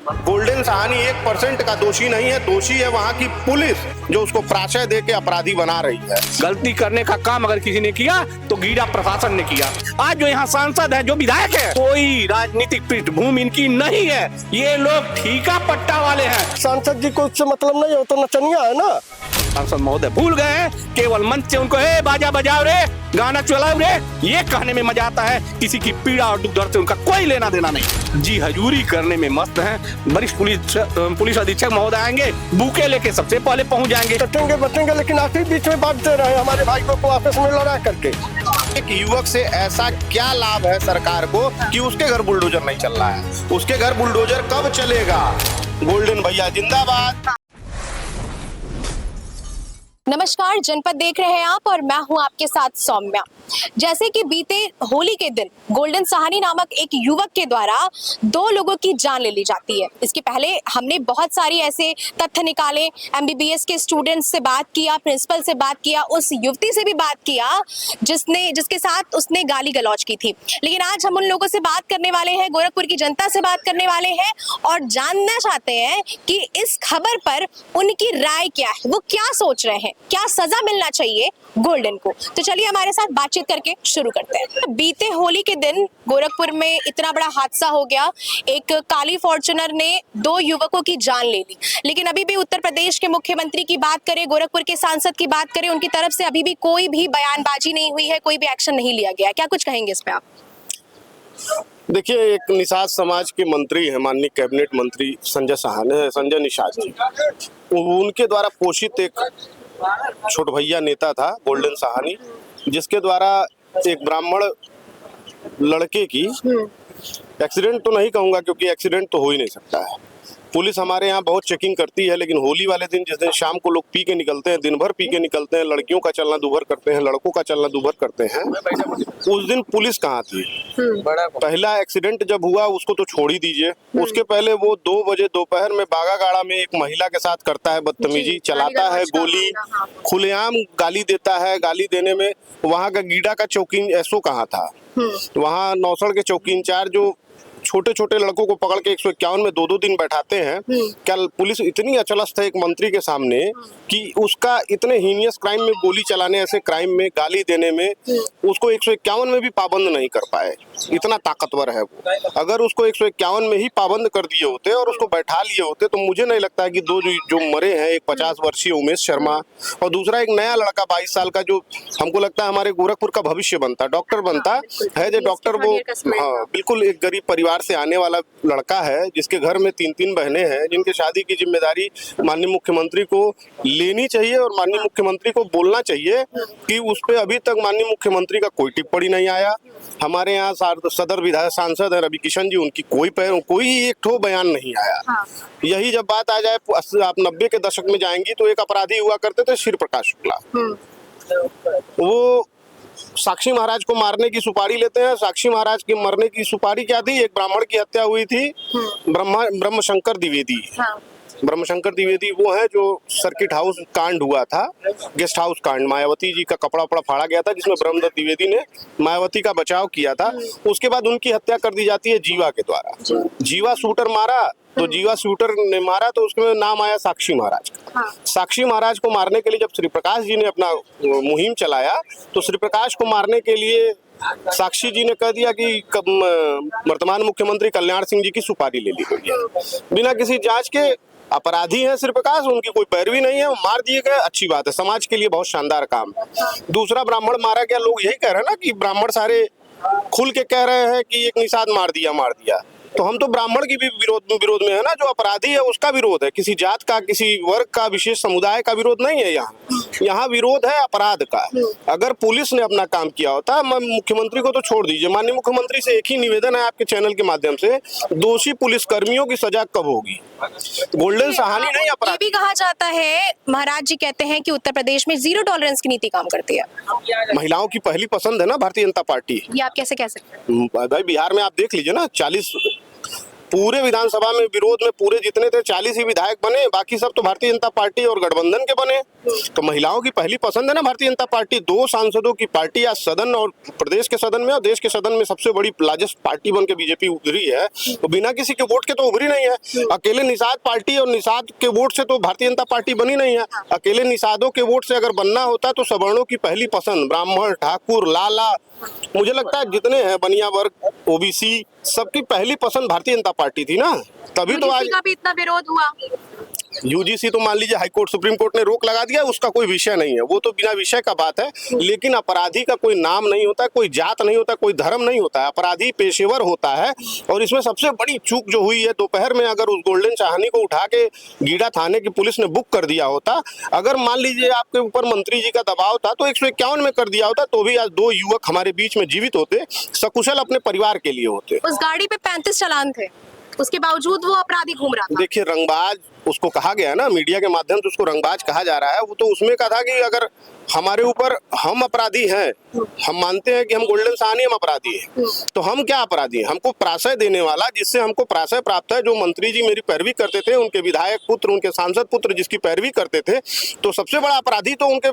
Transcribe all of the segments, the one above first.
Golden Sahani 1% का दोषी नहीं है, दोषी है वहाँ की पुलिस जो उसको प्राशय दे के अपराधी बना रही है। गलती करने का काम अगर किसी ने किया तो गीड़ा प्रशासन ने किया। आज जो यहाँ सांसद है, जो विधायक है, कोई राजनीतिक पृष्ठभूमि इनकी नहीं है। ये लोग ठीका पट्टा वाले हैं। सांसद जी को उससे मतलब नहीं है, वो तो नचनिया है ना। सांसद महोदय भूल गए हैं, केवल मंच से उनको बाजा बजाओ रे, गाना चलाओ रे, ये कहने में मजा आता है। किसी की पीड़ा और दुख दर्द से उनका कोई लेना देना नहीं। जी हजूरी करने में मस्त हैं। वरिष्ठ पुलिस अधीक्षक महोदय आएंगे, बुके लेके सबसे पहले पहुंच जाएंगे। टटेंगे बटेंगे लेकिन आखिर बीच में बांटते रहे हमारे भाई को आपस में लड़ा करके। एक युवक से ऐसा क्या लाभ है सरकार को कि उसके घर बुलडोजर नहीं चल रहा है? उसके घर बुलडोजर कब चलेगा? गोल्डन भैया जिंदाबाद। नमस्कार, जनपद देख रहे हैं आप और मैं हूं आपके साथ सौम्या। जैसे कि बीते होली के दिन गोल्डन सहानी नामक एक युवक के द्वारा 2 लोगों की जान ले ली जाती है। इसके पहले हमने बहुत सारी ऐसे तथ्य निकाले, एमबीबीएस के स्टूडेंट्स से बात किया, प्रिंसिपल से बात किया, उस युवती से भी बात किया जिसके साथ उसने गाली गलौज की थी। लेकिन आज हम उन लोगों से बात करने वाले हैं, गोरखपुर की जनता से बात करने वाले हैं और जानना चाहते हैं कि इस खबर पर उनकी राय क्या है, वो क्या सोच रहे हैं, क्या सजा मिलना चाहिए गोल्डन को। तो चलिए हमारे साथ बातचीत करके शुरू करते हैं। बीते होली के दिन गोरखपुर में इतना बड़ा हादसा हो गया, एक काली फॉर्च्यूनर ने 2 युवकों की जान ले ली। लेकिन अभी भी उत्तर प्रदेश के मुख्यमंत्री की बात करें, गोरखपुर के सांसद की बात करें, उनकी तरफ से अभी भी कोई भी बयानबाजी नहीं हुई है, कोई भी एक्शन नहीं लिया गया। क्या कुछ कहेंगे इस पे आप? देखिए, एक निषाद समाज के मंत्री हैं, माननीय कैबिनेट मंत्री संजय निषाद जी, उनके द्वारा पोषित एक छोट भैया नेता था गोल्डन सहानी, जिसके द्वारा एक ब्राह्मण लड़के की एक्सीडेंट तो नहीं कहूंगा क्योंकि एक्सीडेंट तो हो ही नहीं सकता है। पुलिस हमारे यहाँ बहुत चेकिंग करती है, लेकिन होली वाले दिन जिस दिन शाम को लोग पी के निकलते हैं, दिन भर पी के निकलते हैं, लड़कियों का चलना दूभर करते हैं, लड़कों का चलना दूभर करते हैं, उस दिन पुलिस कहाँ थी? पहला एक्सीडेंट जब हुआ उसको तो छोड़ ही दीजिए, उसके पहले वो 2 बजे दोपहर में बागागाड़ा में एक महिला के साथ करता है बदतमीजी, चलाता है गोली, खुलेआम गाली देता है। गाली देने में वहाँ का गीडा का चौकी एसओ कहाँ था? वहाँ नौसड़ के चौकी इंचार्ज जो छोटे छोटे लड़कों को पकड़ के 151 में 2-2 दिन बैठाते हैं, क्या पुलिस इतनी अचलस्त है एक मंत्री के सामने कि उसका इतने हीनियस क्राइम में गोली चलाने, ऐसे क्राइम में गाली देने में उसको 151 में भी पाबंद नहीं कर पाए? इतना ताकतवर है वो। अगर उसको 151 में ही पाबंद कर दिए होते और उसको बैठा लिए होते तो मुझे नहीं लगता है कि 2 जो मरे हैं, एक 50 वर्षीय उमेश शर्मा और दूसरा एक नया लड़का 22 साल का, जो हमको लगता है हमारे गोरखपुर का भविष्य बनता, डॉक्टर बनता है। जो डॉक्टर वो, हाँ बिल्कुल, एक गरीब परिवार से आने वाला लड़का है जिसके घर में 3-3 बहनें हैं, जिनके शादी की जिम्मेदारी माननीय मुख्यमंत्री को लेनी चाहिए और माननीय मुख्यमंत्री को बोलना चाहिए कि उस पे अभी तक माननीय मुख्यमंत्री का कोई टिप्पणी नहीं आया। हमारे यहाँ सदर विधायक सांसद है रवि किशन जी, उनकी कोई एक ठो बयान नहीं आया। यही जब बात आ जाए, आप 90 के दशक में जाएंगी तो एक अपराधी हुआ करते थे शिव प्रकाश शुक्ला, वो साक्षी महाराज को मारने की सुपारी लेते हैं। साक्षी महाराज के मरने की सुपारी क्या थी? एक ब्राह्मण की हत्या हुई थी, ब्रह्मशंकर द्विवेदी। ब्रह्मशंकर द्विवेदी वो है जो सर्किट हाउस कांड हुआ था, गेस्ट हाउस कांड, मायावती जी का कपड़ा उपड़ा फाड़ा गया था जिसमें ब्रह्मदत्त द्विवेदी ने मायावती का बचाव किया था। उसके बाद उनकी हत्या कर दी जाती है जीवा के द्वारा। जीवा शूटर मारा तो जीवा शूटर ने मारा तो उसमें नाम आया साक्षी महाराज का। साक्षी महाराज को मारने के लिए जब श्री प्रकाश जी ने अपना मुहिम चलाया तो श्री प्रकाश को मारने के लिए साक्षी जी ने कह दिया कि वर्तमान मुख्यमंत्री कल्याण सिंह जी की सुपारी ले ली गई है। बिना किसी जांच के अपराधी हैं श्री प्रकाश, उनकी कोई पैरवी नहीं है, वो मार दिए गए, अच्छी बात है, समाज के लिए बहुत शानदार काम। दूसरा ब्राह्मण मारा गया। लोग यही कह रहे हैं ना कि ब्राह्मण सारे खुल के कह रहे हैं कि एक निषाद मार दिया, तो हम तो ब्राह्मण की भी विरोध में है ना। जो अपराधी है उसका विरोध है, किसी जात का, किसी वर्ग का, विशेष समुदाय का विरोध नहीं है। यहाँ विरोध है अपराध का। अगर पुलिस ने अपना काम किया होता, मुख्यमंत्री को तो छोड़ दीजिए, माननीय मुख्यमंत्री से एक ही निवेदन है आपके चैनल के माध्यम से, दोषी पुलिसकर्मियों की सजा कब होगी? गोल्डन सहानी नहीं, अपराध। ये भी कहा जाता है, महाराज जी कहते हैं कि उत्तर प्रदेश में 0 टॉलरेंस की नीति काम करती है। महिलाओं की पहली पसंद है ना भारतीय जनता पार्टी। ये आप कैसे कह सकते हैं? भाई बिहार में आप देख लीजिए ना, पूरे विधानसभा में विरोध में पूरे जितने थे 40 ही विधायक बने, बाकी सब तो भारतीय जनता पार्टी और गठबंधन के बने। तो महिलाओं की पहली पसंद है ना भारतीय जनता पार्टी। 2 सांसदों की पार्टी आज सदन और प्रदेश के सदन में और देश के सदन में सबसे बड़ी लार्जेस्ट पार्टी बन के बीजेपी उभरी है। तो बिना किसी के वोट के तो उभरी नहीं है। अकेले निषाद पार्टी और निषाद के वोट से तो भारतीय जनता पार्टी बनी नहीं है। अकेले निषादों के वोट से अगर बनना होता तो सवर्णों की पहली पसंद ब्राह्मण, ठाकुर, लाला, मुझे लगता है जितने हैं बनिया वर्ग, ओबीसी, सबकी पहली पसंद भारतीय जनता पार्टी थी ना। तभी तो आज का भी इतना विरोध हुआ। यूजीसी तो मान लीजिए हाईकोर्ट सुप्रीम कोर्ट ने रोक लगा दिया, उसका कोई विषय नहीं है, वो तो बिना विषय का बात है। लेकिन अपराधी का कोई नाम नहीं होता, कोई जात नहीं होता, कोई धर्म नहीं होता है, अपराधी पेशेवर होता है। और इसमें सबसे बड़ी चूक जो हुई है, दोपहर में अगर उस गोल्डन साहनी को उठा के गीडा थाने की पुलिस ने बुक कर दिया होता, अगर मान लीजिए आपके ऊपर मंत्री जी का दबाव था तो 151 में कर दिया होता, तो भी आज 2 युवक हमारे बीच में जीवित होते, सकुशल अपने परिवार के लिए होते। उस गाड़ी पे 35 चालान थे, उसके बावजूद वो अपराधी घूम रहा था। देखिए, रंगबाज उसको कहा गया ना, मीडिया के माध्यम से उसको रंगबाज कहा जा रहा है। वो तो उसमें कहा था कि अगर हमारे ऊपर हम अपराधी हैं, हम मानते हैं कि हम गोल्डन साहनी हम अपराधी हैं, तो हम क्या अपराधी हैं? हमको प्राशय देने वाला, जिससे हमको प्राशय प्राप्त है, जो मंत्री जी मेरी पैरवी करते थे, उनके विधायक पुत्र, उनके सांसद पुत्र जिसकी पैरवी करते थे, तो सबसे बड़ा अपराधी तो उनके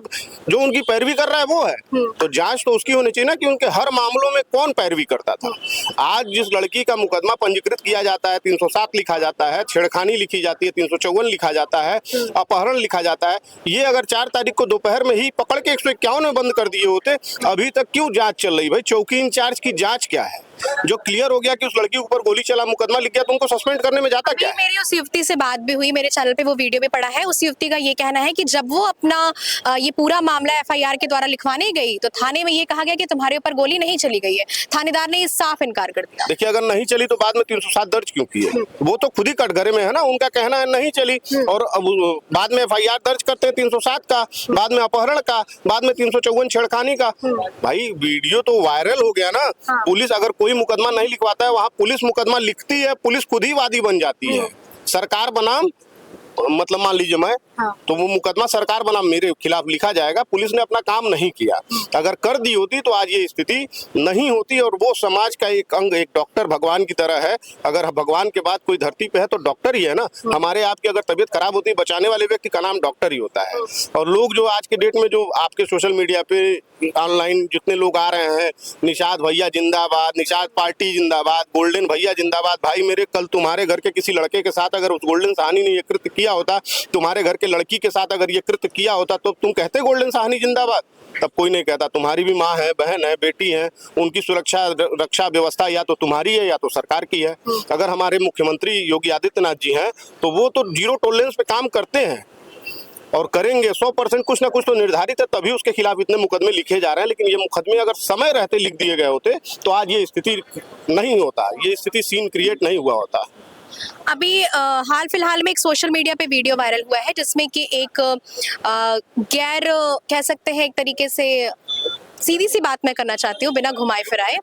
जो उनकी पैरवी कर रहा है वो है। तो जांच तो उसकी होनी चाहिए ना कि उनके हर मामलों में कौन पैरवी करता था। आज जिस लड़की का मुकदमा पंजीकृत किया जाता है, 307 लिखा जाता है, छेड़खानी लिखी जाती है, 354 लिखा जाता है, अपहरण लिखा जाता है, ये अगर 4 तारीख को दोपहर में ही पकड़ के 151 में बंद कर दिए होते, अभी तक क्यों जांच चल रही? भाई, चौकी इंचार्ज की जांच क्या है? जो क्लियर हो गया कि उस लड़की के ऊपर गोली चला, मुकदमा लिख गया, तो उनको सस्पेंड करने में जाता क्या है? मेरी उस युवती से बात भी हुई, मेरे चैनल पे वो वीडियो भी पड़ा है। उस युवती का ये कहना है कि जब वो अपना ये पूरा मामला एफआईआर के द्वारा लिखवाने गई तो थाने में ये कहा गया कि तुम्हारे ऊपर गोली नहीं चली गई है। थानेदार ने साफ इनकार कर दिया। देखिए, अगर नहीं चली तो बाद में 307 दर्ज क्यों की है? वो तो खुद ही कटघरे में है ना, उनका कहना है नहीं चली, और अब बाद में एफआईआर दर्ज करते हैं 307 का, बाद में अपहरण का, बाद में 354 छेड़खानी का। भाई, वीडियो तो वायरल हो गया ना। पुलिस अगर कोई मुकदमा नहीं लिखवाता है, वहां पुलिस मुकदमा लिखती है, पुलिस खुद ही वादी बन जाती है। सरकार बनाम, मतलब मान लीजिए मैं, तो वो मुकदमा सरकार बनाम मेरे खिलाफ लिखा जाएगा। पुलिस ने अपना काम नहीं किया, अगर कर दी होती तो आज ये स्थिति नहीं होती। और वो समाज का एक अंग, एक डॉक्टर भगवान की तरह है। अगर भगवान के बाद कोई धरती पे है तो डॉक्टर ही है ना। हमारे आपकी अगर तबीयत खराब होती है, बचाने वाले व्यक्ति का नाम डॉक्टर ही होता है। और लोग जो आज के डेट में जो आपके सोशल मीडिया पे ऑनलाइन जितने लोग आ रहे हैं, निषाद भैया जिंदाबाद, निषाद पार्टी जिंदाबाद, गोल्डन भैया जिंदाबाद। भाई मेरे, कल तुम्हारे घर के किसी लड़के के साथ अगर उस गोल्डन साहनी ने ये कृत्य किया होता, तुम्हारे घर के लड़की के साथ अगर ये कृत्य किया होता, तो तुम कहते गोल्डन साहनी जिंदाबाद? तब कोई नहीं कहता। तुम्हारी भी माँ है, बहन है, बेटी है, उनकी सुरक्षा रक्षा व्यवस्था या तो तुम्हारी है या तो सरकार की है। अगर हमारे मुख्यमंत्री योगी आदित्यनाथ जी हैं तो वो तो 0 टॉलरेंस पे काम करते हैं और करेंगे। 100% कुछ ना कुछ तो निर्धारित है, तभी उसके खिलाफ इतने मुकदमे लिखे जा रहे हैं। लेकिन ये मुकदमे अगर समय रहते लिख दिए गए होते तो आज ये स्थिति नहीं होता, ये स्थिति सीन क्रिएट नहीं हुआ होता। अभी हाल फिलहाल में एक सोशल मीडिया पे वीडियो वायरल हुआ है जिसमें कि एक गैर कह सकते हैं एक तरीके से सीधी सी बात मैं करना चाहती हूँ बिना घुमाए फिराए।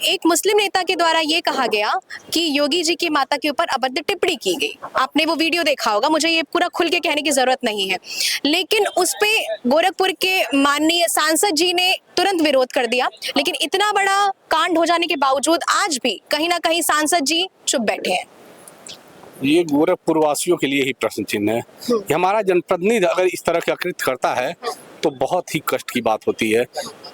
एक मुस्लिम नेता के द्वारा ये कहा गया कि योगी जी की माता के ऊपर अभद्र टिप्पणी की गई। आपने वो वीडियो देखा होगा, मुझे ये पूरा खुल के कहने की जरूरत नहीं है, लेकिन उस पे गोरखपुर के माननीय सांसद जी ने तुरंत विरोध कर दिया। लेकिन इतना बड़ा कांड हो जाने के बावजूद आज भी कहीं ना कहीं सांसद जी चुप बैठे हैं। ये गोरखपुर वासियों के लिए ही प्रश्न चिन्ह है कि हमारा जनप्रतिनिधि अगर इस तरह का कृत्य करता है तो बहुत ही कष्ट की बात होती है।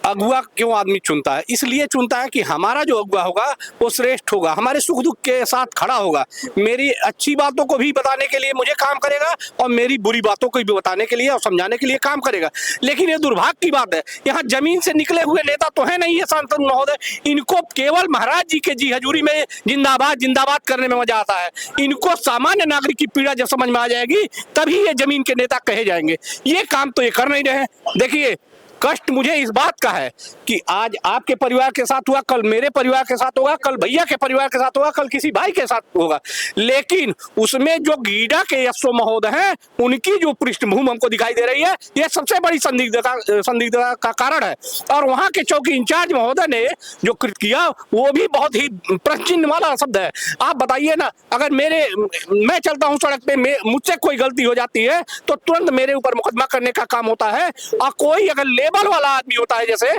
अगुआ क्यों आदमी चुनता है? इसलिए चुनता है कि हमारा जो अगुआ होगा वो श्रेष्ठ होगा, हमारे सुख दुख के साथ खड़ा होगा, मेरी अच्छी बातों को भी बताने के लिए मुझे काम करेगा और मेरी बुरी बातों को भी बताने के लिए और समझाने के लिए काम करेगा। लेकिन ये दुर्भाग्य की बात है, यहाँ जमीन से निकले हुए नेता तो है नहीं ये सांसद महोदय, इनको केवल महाराज जी के जी हजूरी में जिंदाबाद जिंदाबाद करने में मजा आता है। इनको सामान्य नागरिक की पीड़ा जब समझ में आ जाएगी तभी ये जमीन के नेता कहे जाएंगे। ये काम तो ये कर नहीं रहे। देखिए, कष्ट मुझे इस बात का है कि आज आपके परिवार के साथ हुआ, कल मेरे परिवार के साथ होगा, कल भैया के परिवार के साथ होगा, कल किसी भाई के साथ होगा। लेकिन उसमें जो गीडा के यशो महोदय हैं उनकी जो पृष्ठभूमि हमको दिखाई दे रही है, यह सबसे बड़ी संदिग्धता का कारण है। और वहां के चौकी इंचार्ज महोदय ने जो कृत्य किया वो भी बहुत ही प्रश्न वाला शब्द है। आप बताइए ना, अगर मैं चलता हूँ सड़क पे, मुझसे कोई गलती हो जाती है तो तुरंत मेरे ऊपर मुकदमा करने का काम होता है। और कोई अगर लेवल वाला आदमी होता है, जैसे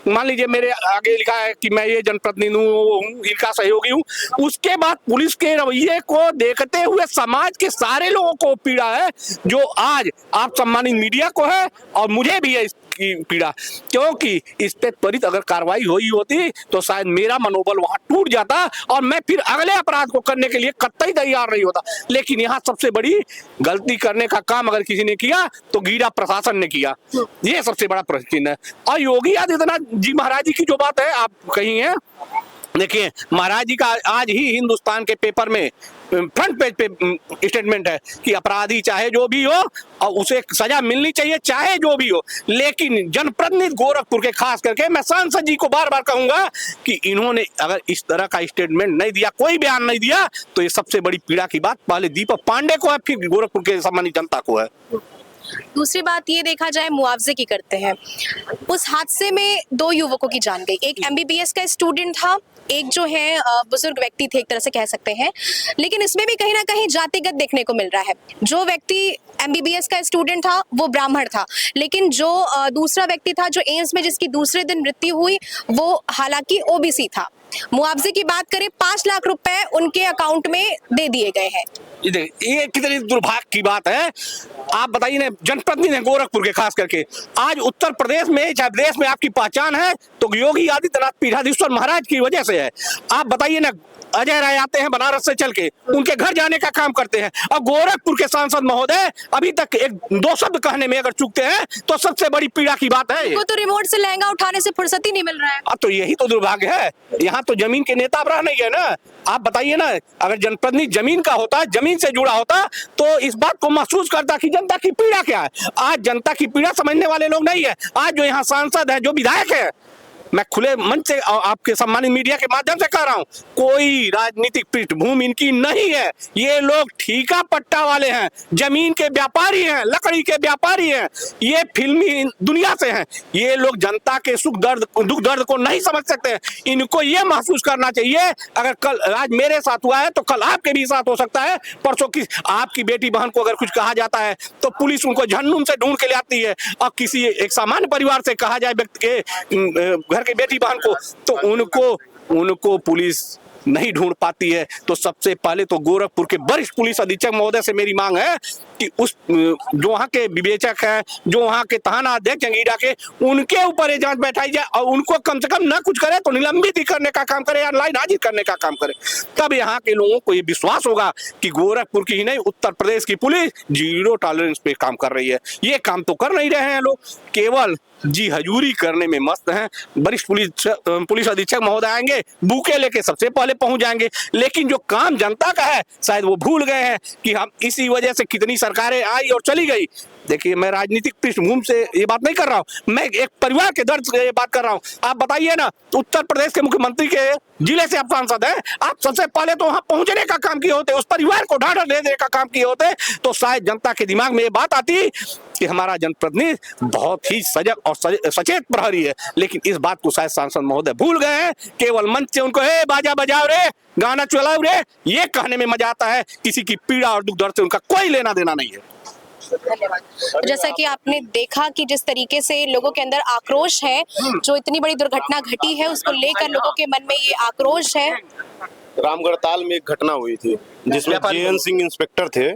मान लीजिए मेरे आगे लिखा है कि मैं ये जनप्रतिनिधि हूँ, इनका सहयोगी हूँ, उसके बाद पुलिस के रवैये को देखते हुए समाज के सारे लोगों को पीड़ा है, जो आज आप सम्मानित मीडिया को है और मुझे भी है इसकी पीड़ा, क्योंकि इस पे त्वरित अगर कार्रवाई हुई होती तो शायद मेरा मनोबल वहां टूट जाता और मैं फिर अगले अपराध को करने के लिए कतई तैयार नहीं होता। लेकिन यहाँ सबसे बड़ी गलती करने का काम अगर किसी ने किया तो गीरा प्रशासन ने किया, ये सबसे बड़ा प्रश्न है। और योगी आदित्यनाथ जी महाराज जी की जो बात है आप कही है, देखिए महाराज जी का आज ही हिंदुस्तान के पेपर में फ्रंट पेज पे स्टेटमेंट है कि अपराधी चाहे जो भी हो और उसे सजा मिलनी चाहिए चाहे जो भी हो, लेकिन जनप्रतिनिधि गोरखपुर के खास करके मैं सांसद जी को बार बार कहूंगा कि इन्होंने अगर इस तरह का स्टेटमेंट नहीं दिया, कोई बयान नहीं दिया, तो ये सबसे बड़ी पीड़ा की बात पहले दीपक पांडे को है, फिर गोरखपुर के सम्मानित जनता को है। दूसरी बात ये देखा जाए मुआवजे की करते हैं, उस हादसे में 2 युवकों की जान गई, एक एमबीबीएस का स्टूडेंट था, एक जो है बुजुर्ग व्यक्ति थे एक तरह से कह सकते हैं, लेकिन इसमें भी कहीं ना कहीं जातिगत देखने को मिल रहा है। जो व्यक्ति एमबीबीएस का स्टूडेंट था वो ब्राह्मण था, लेकिन जो दूसरा व्यक्ति था जो एम्स में जिसकी दूसरे दिन मृत्यु हुई वो हालांकि ओबीसी था। मुआवजे की बात करें 5 लाख रुपए उनके अकाउंट में दे दिए गए हैं। ये कितनी दुर्भाग्य की बात है। आप बताइए ना, जनप्रतिनिधि गोरखपुर के खास करके आज उत्तर प्रदेश में चाहे देश में आपकी पहचान है तो योगी आदित्यनाथ पीठाधीश्वर महाराज की वजह से है। आप बताइए ना, अजय राय आते हैं बनारस से चल के, उनके घर जाने का काम करते हैं, और गोरखपुर के सांसद महोदय अभी तक 1-2 शब्द कहने में अगर चूकते हैं तो सबसे बड़ी पीड़ा की बात है। वो तो रिमोट से लहंगा उठाने से फुर्सत ही नहीं मिल रहा है। तो यही तो दुर्भाग्य है, यहाँ तो जमीन के नेता अब रह नहीं है ना। आप बताइए ना, अगर जनप्रतिनिधि जमीन का होता, जमीन से जुड़ा होता तो इस बात को महसूस करता कि जनता की पीड़ा क्या है। आज जनता की पीड़ा समझने वाले लोग नहीं है। आज जो यहाँ सांसद है, जो विधायक है, मैं खुले मंच से आपके सम्मानित मीडिया के माध्यम से कह रहा हूं, कोई राजनीतिक पृष्ठभूमि इनकी नहीं है। ये लोग ठीका पट्टा वाले हैं, जमीन के व्यापारी हैं, लकड़ी के व्यापारी हैं, ये फिल्मी दुनिया से हैं। ये लोग जनता के सुख दर्द दुख दर्द को नहीं समझ सकते हैं। इनको ये महसूस करना चाहिए, अगर कल आज मेरे साथ हुआ है तो कल आपके भी साथ हो सकता है। परसों की आपकी बेटी बहन को अगर कुछ कहा जाता है तो पुलिस उनको झन्नून से ढूंढ के ले आती है, और किसी एक सामान्य परिवार से कहा जाए व्यक्ति के घर की बेटी बहन को तो उनको पुलिस नहीं ढूंढ पाती है। तो सबसे पहले तो गोरखपुर के वरिष्ठ पुलिस अधीक्षक महोदय से मेरी मांग है कि उस जो वहाँ के विवेचक हैं, जो वहाँ के थाना अध्यक्ष अंगीडा के, उनके ऊपर ये जांच बैठाई जाए और उनको कम से कम न कुछ करे तो निलंबित ही करने का काम करे या लाइन हाजिर करने का काम करे। तब यहाँ के लोगों को ये विश्वास होगा कि गोरखपुर की ही नहीं उत्तर प्रदेश की पुलिस 0 टॉलरेंस पे काम कर रही है। ये काम तो कर नहीं रहे हैं लोग, केवल जी हजूरी करने में मस्त हैं। वरिष्ठ पुलिस अधीक्षक महोदय आएंगे, बुके लेके सबसे पहले पहुंच जाएंगे, लेकिन जो काम जनता का है शायद वो भूल गए हैं कि हम इसी वजह से कितनी सरकारें आई और चली गई। देखिए, मैं राजनीतिक पृष्ठभूमि से ये बात नहीं कर रहा हूँ, मैं एक परिवार के दर्द से ये बात कर रहा हूँ। आप बताइए ना, उत्तर प्रदेश के मुख्यमंत्री के जिले से आप सांसद हैं, आप सबसे पहले तो वहां पहुंचने का काम किए होते, उस परिवार को ढांढस देने का काम किए होते, तो शायद जनता के दिमाग में ये बात आती कि हमारा जनप्रतिनिधि बहुत ही सजग और सचेत प्रहरी है। लेकिन इस बात को शायद सांसद महोदय भूल गए हैं। केवल मंच से उनको हे बाजा बजाओ रे, गाना चलाओ रे, ये कहने में मजा आता है। किसी की पीड़ा और दुख दर्द से उनका कोई लेना देना नहीं है। धन्यवाद। तो जैसा कि आपने देखा कि जिस तरीके से लोगों के अंदर आक्रोश है, जो इतनी बड़ी दुर्घटना घटी है उसको लेकर लोगों के मन में ये आक्रोश है। रामगढ़ताल में एक घटना हुई थी जिसमें जेएन सिंह इंस्पेक्टर थे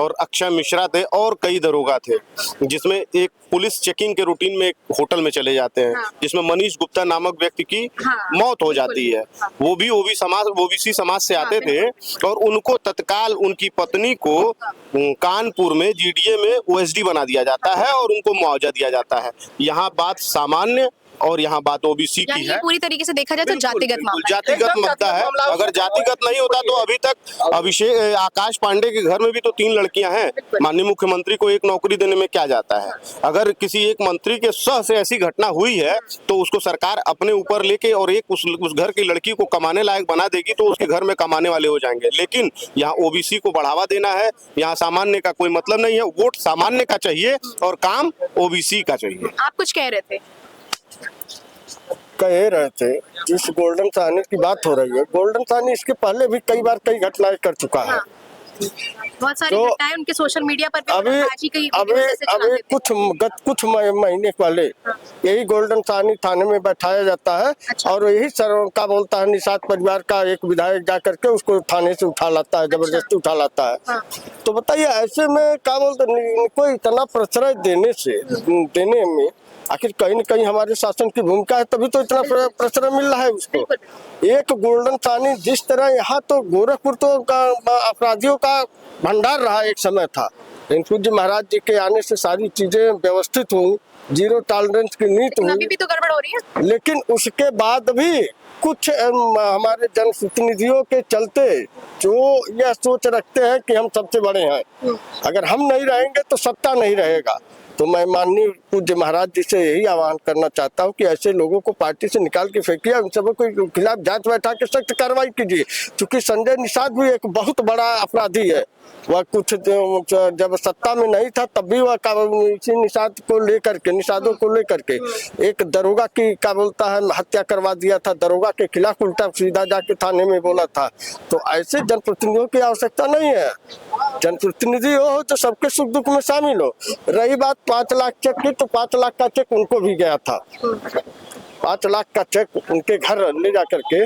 और अक्षय मिश्रा थे और कई दरोगा थे, जिसमें एक पुलिस चेकिंग के रूटीन में एक होटल में चले जाते हैं, जिसमें मनीष गुप्ता नामक व्यक्ति की मौत हो जाती है। वो भी ओबीसी समाज से आते थे और उनको तत्काल उनकी पत्नी को कानपुर में जीडीए में ओएसडी बना दिया जाता है और उनको मुआवजा दिया जाता है। यहाँ बात सामान्य और यहाँ बात ओबीसी की है। पूरी तरीके से देखा जाए तो जातिगत मामला, जातिगत मुद्दा है। अगर जातिगत नहीं होता तो अभी तक आकाश पांडे के घर में भी तो 3 लड़कियां हैं। माननीय मुख्यमंत्री को एक नौकरी देने में क्या जाता है। अगर किसी एक मंत्री के सह से ऐसी घटना हुई है तो उसको सरकार अपने ऊपर लेके और एक उस घर की लड़की को कमाने लायक बना देगी तो उसके घर में कमाने वाले हो जाएंगे। लेकिन यहाँ ओबीसी को बढ़ावा देना है, यहाँ सामान्य का कोई मतलब नहीं है। वोट सामान्य का चाहिए और काम ओबीसी का चाहिए। आप कुछ कह रहे थे? कह रहे थे जिस गोल्डन साहनी की बात हो रही है, गोल्डन साहनी इसके पहले भी कई बार कई घटनाएं कर चुका है। बहुत सारी तो घटनाएं उनके सोशल मीडिया पर भी अभी आज ही कई अभी वीडियोस ऐसे चला अभी देते हैं। कुछ महीने पहले यही गोल्डन साहनी थाने में बैठाया जाता है अच्छा। और यही सर का बोलता है निषाद परिवार का एक विधायक जा करके उसको थाने से उठा लाता है, जबरदस्ती उठा लाता है। हाँ। तो बताइए ऐसे में क्या बोलते इनको इतना प्रश्रय देने में आखिर कहीं न कहीं हमारे शासन की भूमिका है, तभी तो इतना प्रश्रय मिल रहा है उसको। एक गोल्डन साहनी जिस तरह यहाँ तो गोरखपुर तो अपराधियों का भंडार रहा एक समय था, लेकिन पूज्य महाराज जी के आने से सारी चीजें व्यवस्थित हुई, जीरो टॉलरेंस की नीति अभी हुई। भी तो गड़बड़ हो रही है। लेकिन उसके बाद भी कुछ हमारे जनप्रतिनिधियों के चलते जो यह सोच रखते हैं कि हम सबसे बड़े हैं, अगर हम नहीं रहेंगे तो सत्ता नहीं रहेगा। तो मैं माननीय पूज्य महाराज जी से यही आह्वान करना चाहता हूँ कि ऐसे लोगों को पार्टी से निकाल के फेंकिए, उन सबों के खिलाफ जांच बैठा के सख्त कार्रवाई कीजिए। क्योंकि संजय निषाद भी एक बहुत बड़ा अपराधी है। वह कुछ जब सत्ता में नहीं था तब भी वह इसी निषादों को लेकर के एक दरोगा की क्या बोलता है हत्या करवा दिया था, दरोगा के खिलाफ उल्टा सीधा जाके थाने में बोला था। तो ऐसे जनप्रतिनिधियों की आवश्यकता नहीं है। जनप्रतिनिधि हो तो सबके सुख दुख में शामिल हो। रही बात 5 लाख चेक की, तो 5 लाख का चेक उनको भी गया था। 5 लाख का चेक उनके घर ले जाकर के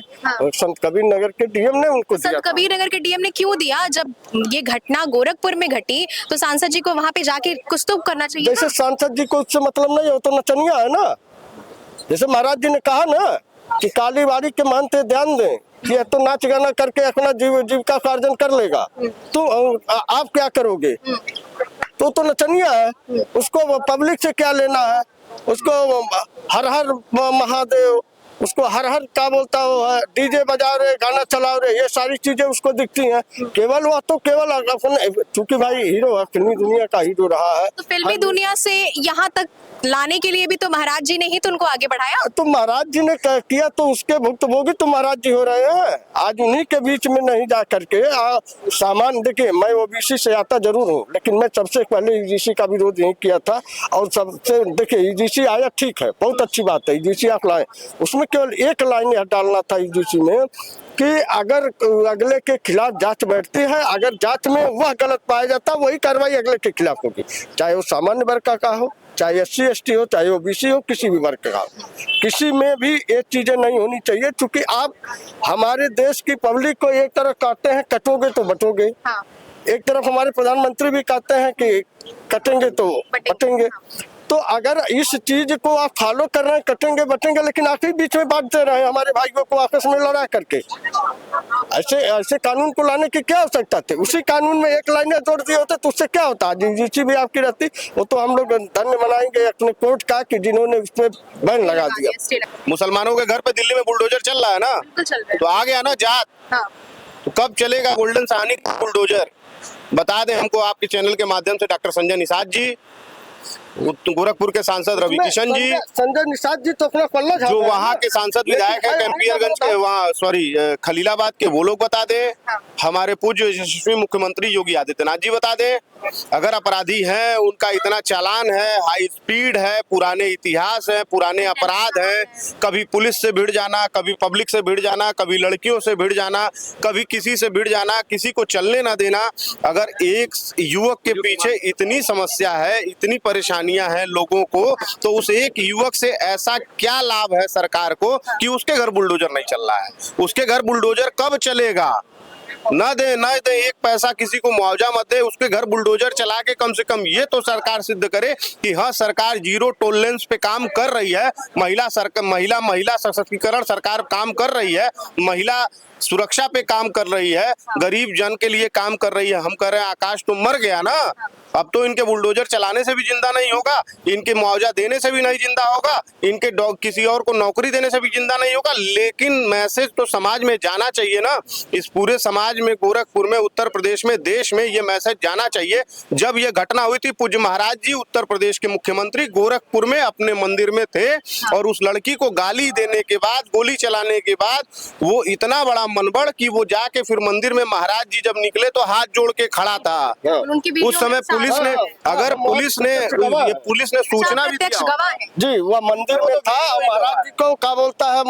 संत कबीर नगर के डीएम ने उनको दिया। संत कबीर नगर के डीएम ने क्यों दिया? जब ये घटना गोरखपुर में घटी तो सांसद जी को वहां पे जाके कुछ तो करना चाहिए। जैसे सांसद जी को उससे मतलब नहीं हो तो नचनिया है ना। जैसे महाराज जी ने कहा ना कि कालीबाड़ी के महंत ध्यान दें कि तो नाच गाना करके अपना जीविका का अर्जन कर लेगा, तो आप क्या करोगे? तो नचनिया है, उसको पब्लिक से क्या लेना है? उसको हर हर महादेव, उसको हर हर क्या बोलता है डीजे बजा रहे, गाना चला रहे, ये सारी चीजें उसको दिखती हैं। केवल वह तो केवल अपने, चूंकि भाई हीरो है, फिल्मी दुनिया का हीरो रहा है। तो फिल्मी दुनिया से यहाँ तक लाने के लिए भी तो महाराज जी ने ही तो उनको आगे बढ़ाया। तो महाराज जी ने किया तो उसके भुक्तभोगी तो महाराज जी हो रहे हैं। आज उन्हीं के बीच में नहीं जा करके सामान देखिए, मैं ओबीसी से आता जरूर हूँ, लेकिन मैं सबसे पहले ईजीसी का विरोध यही किया था। और सबसे देखिए ईजीसी आया, ठीक है, बहुत अच्छी बात है, ईजीसी आप लाए, उसमें केवल एक लाइन डालना था ईजीसी में कि अगर अगले के खिलाफ जांच बैठती है, अगर जांच में वह गलत पाया जाता वही कार्रवाई अगले के खिलाफ होगी, चाहे वो सामान्य वर्ग का हो, चाहे SC ST हो, चाहे ओबीसी हो, किसी भी वर्ग का हो। किसी में भी ये चीजें नहीं होनी चाहिए। क्योंकि आप हमारे देश की पब्लिक को एक तरफ कहते हैं कटोगे तो बटोगे, एक तरफ हमारे प्रधानमंत्री भी कहते हैं कि कटेंगे तो बटेंगे। तो अगर इस चीज को आप फॉलो कर रहे हैं कटेंगे बटेंगे, लेकिन आप ही बीच में बांटते रहे हमारे भाइयों को आपस में लड़ा करके, ऐसे कानून को लाने की क्या आवश्यकता थी? उसी कानून में एक लाइन जोड़ दिए होते तो उससे क्या होता? ईजीसी भी आपकी रहती। वो तो हम लोग धन्य मनाएंगे अपने कोर्ट का कि जिन्होंने उस पर बैन लगा दिया। मुसलमानों के घर पे दिल्ली में बुलडोजर चल रहा है ना, तो आ गया ना जात। तो कब चलेगा गोल्डन साहनी बुलडोजर? बता दें हमको आपके चैनल के माध्यम से डॉक्टर संजय निषाद जी, गोरखपुर के सांसद रवि किशन जी, संजय निषाद जी तो अपना पल्ला जो वहाँ के सांसद विधायक है कैंपियरगंज के, वहाँ खलीलाबाद के, वो लोग बता दें। हमारे पूज्य यशस्वी मुख्यमंत्री योगी आदित्यनाथ जी बता दें। अगर अपराधी हैं, उनका इतना चालान है, हाई स्पीड है, पुराने इतिहास है, पुराने अपराध हैं, कभी पुलिस से भिड़ जाना, कभी पब्लिक से भिड़ जाना, कभी लड़कियों से भिड़ जाना, कभी किसी से भिड़ जाना, किसी को चलने ना देना। अगर एक युवक के पीछे इतनी समस्या है, इतनी परेशानियां हैं लोगों को, तो उस एक युवक से ऐसा क्या लाभ है सरकार को कि उसके घर बुलडोजर नहीं चल रहा है? उसके घर बुलडोजर कब चलेगा? न दे एक पैसा किसी को मुआवजा मत दे, उसके घर बुलडोजर चला के कम से कम ये तो सरकार सिद्ध करे कि हाँ सरकार जीरो टॉलरेंस पे काम कर रही है, महिला सशक्तिकरण सरकार काम कर रही है, महिला सुरक्षा पे काम कर रही है, गरीब जन के लिए काम कर रही है। हम कह रहे हैं आकाश तो मर गया ना, अब तो इनके बुलडोजर चलाने से भी जिंदा नहीं होगा, इनके मुआवजा देने से भी नहीं जिंदा होगा, इनके किसी और को नौकरी देने से भी जिंदा नहीं होगा। लेकिन मैसेज तो समाज में जाना चाहिए ना, इस पूरे समाज में, गोरखपुर में, उत्तर प्रदेश में, देश में ये मैसेज जाना चाहिए। जब ये घटना हुई थी, पूज्य महाराज जी उत्तर प्रदेश के मुख्यमंत्री गोरखपुर में अपने मंदिर में थे और उस लड़की को गाली देने के बाद, गोली चलाने के बाद वो इतना बड़ा मनबड़ कि वो जाके फिर मंदिर में महाराज जी जब निकले तो हाथ जोड़ के खड़ा था। उस समय पुलिस ने ये पुलिस ने सूचना भी प्रत्यक्ष दिया हो। गवाह है। जी वह मंदिर में था और महाराज जी को क्या बोलता है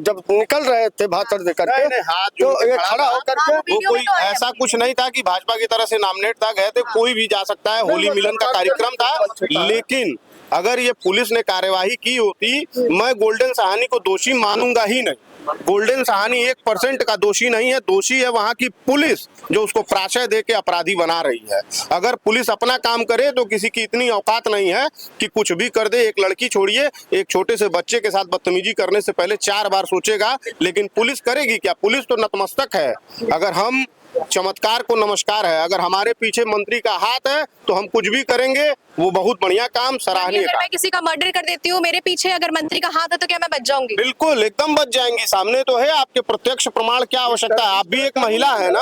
जब निकल रहे थे भाषण दे करके नहीं, हाथ जोड़ तो के ये खड़ा खड़ा था। होकर हाँ, के वो वीडियो कोई में तो है। ऐसा कुछ नहीं था कि भाजपा की तरफ से नॉमिनेट था, गए थे, कोई भी जा सकता है, होली मिलन का कार्यक्रम था। लेकिन अगर ये पुलिस ने कार्यवाही की होती, मैं गोल्डन सहानी को दोषी मानूंगा ही नहीं। गोल्डन सहानी 1% का दोषी नहीं है, दोषी है वहां की पुलिस जो उसको प्राशय दे के अपराधी बना रही है। अगर पुलिस अपना काम करे तो किसी की इतनी औकात नहीं है कि कुछ भी कर दे। एक लड़की छोड़िए, एक छोटे से बच्चे के साथ बदतमीजी करने से पहले 4 बार सोचेगा, लेकिन पुलिस करेगी क्या? पुलिस तो नतमस्तक है। अगर हम चमत्कार को नमस्कार है, अगर हमारे पीछे मंत्री का हाथ है तो हम कुछ भी करेंगे, वो बहुत बढ़िया काम, सराहनीय अगर काम। मैं किसी का मर्डर कर देती हूँ, मेरे पीछे अगर मंत्री का हाथ है तो क्या मैं बच जाऊंगी? बिल्कुल एकदम बच जाएंगी। सामने तो है आपके प्रत्यक्ष प्रमाण, क्या आवश्यकता है? आप भी एक महिला है ना,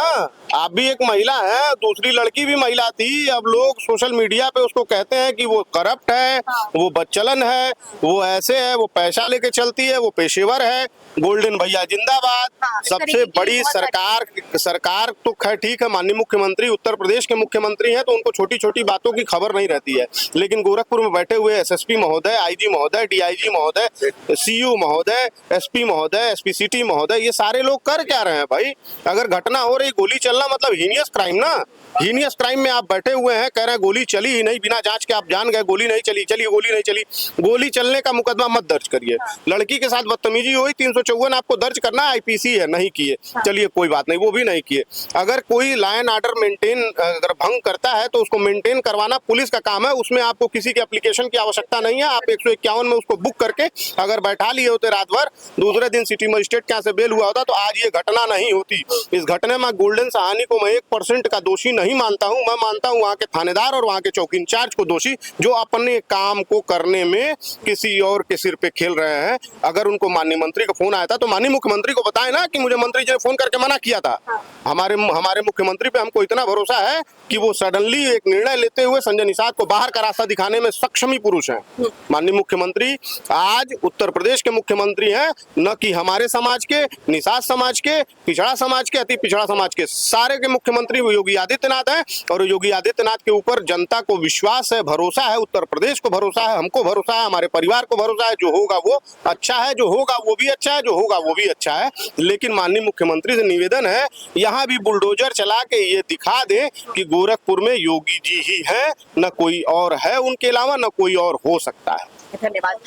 आप भी एक महिला है, दूसरी लड़की भी महिला थी। अब लोग सोशल मीडिया पे उसको कहते हैं कि वो करप्ट है, वो बदचलन है, वो ऐसे है, वो पैसा लेके चलती है, वो पेशेवर है। गोल्डन भैया जिंदाबाद। हाँ, इस सबसे तरीके की बड़ी बहुत सरकार तो खैर ठीक है, माननीय मुख्यमंत्री उत्तर प्रदेश के मुख्यमंत्री हैं, तो उनको छोटी छोटी बातों की खबर नहीं रहती है। लेकिन गोरखपुर में बैठे हुए एसएसपी महोदय, आईजी महोदय, डीआईजी महोदय, सीयू महोदय, एसपी महोदय, एसपी सिटी महोदय, ये सारे लोग कर क्या रहे हैं भाई? अगर घटना हो रही, गोली चलना मतलब हीनियस क्राइम ना। हीनियस क्राइम में आप बैठे हुए हैं, कह रहे हैं गोली चली ही नहीं, बिना जांच के आप जान गए गोली नहीं चली, चलिए गोली नहीं चली। गोली चलने का मुकदमा मत दर्ज करिए। लड़की के साथ बदतमीजी हुई, 354 आपको दर्ज करना है, आईपीसी है, नहीं किए, चलिए कोई बात नहीं, वो भी नहीं किए। अगर कोई लॉ एंड ऑर्डर मेंटेन अगर भंग करता है तो उसको मेंटेन करवाना पुलिस का काम है, उसमें आपको किसी के एप्लीकेशन की आवश्यकता नहीं है। आप 151 में उसको बुक करके अगर बैठा लिए होते रात भर, दूसरे दिन सिटी मजिस्ट्रेट के यहाँ से बेल हुआ होता तो आज ये घटना नहीं होती। इस घटना में गोल्डन सहानी को मैं 1% का दोषी नहीं मानता हूं। मैं मानता हूं वहां के थानेदार और वहां के चौकी इंचार्ज को दोषी, जो अपने काम को करने में किसी और के सिर पे खेल रहे हैं। अगर उनको माननीय मंत्री का फोन आया था तो माननीय मुख्यमंत्री को बताए ना कि मुझे मंत्री जी ने फोन करके मना किया था। हमारे मुख्यमंत्री पे हमको इतना भरोसा है कि वो सडनली एक निर्णय लेते हुए संजय निषाद को बाहर का रास्ता दिखाने में सक्षमी पुरुष हैं। माननीय मुख्यमंत्री आज उत्तर प्रदेश के मुख्यमंत्री हैं, न कि हमारे समाज के, निषाद समाज के, पिछड़ा समाज के, अति पिछड़ा समाज के, सारे के मुख्यमंत्री योगी आदित्यनाथ हैं। और योगी आदित्यनाथ के ऊपर जनता को विश्वास है, भरोसा है, उत्तर प्रदेश को भरोसा है, हमको भरोसा है, हमारे परिवार को भरोसा है। जो होगा वो अच्छा है, जो होगा वो भी अच्छा है, जो होगा वो भी अच्छा है। लेकिन माननीय मुख्यमंत्री से निवेदन है, यहाँ भी बुलडोजर चला के ये दिखा दे कि गोरखपुर में योगी जी ही है, न कोई और है उनके अलावा, न कोई और हो सकता है। धन्यवाद।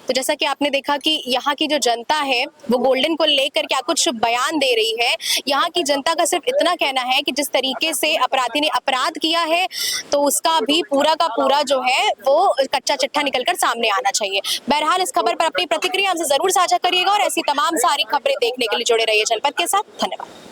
तो जैसा कि आपने देखा कि यहाँ की जो जनता है वो गोल्डन को लेकर क्या कुछ बयान दे रही है। यहाँ की जनता का सिर्फ इतना कहना है कि जिस तरीके से अपराधी ने अपराध किया है तो उसका भी पूरा का पूरा जो है वो कच्चा चिट्ठा निकलकर सामने आना चाहिए। बहरहाल इस खबर पर अपनी प्रतिक्रिया हमसे जरूर साझा करिएगा और ऐसी तमाम सारी खबरें देखने के लिए जुड़े रहिए जनपद के साथ। धन्यवाद।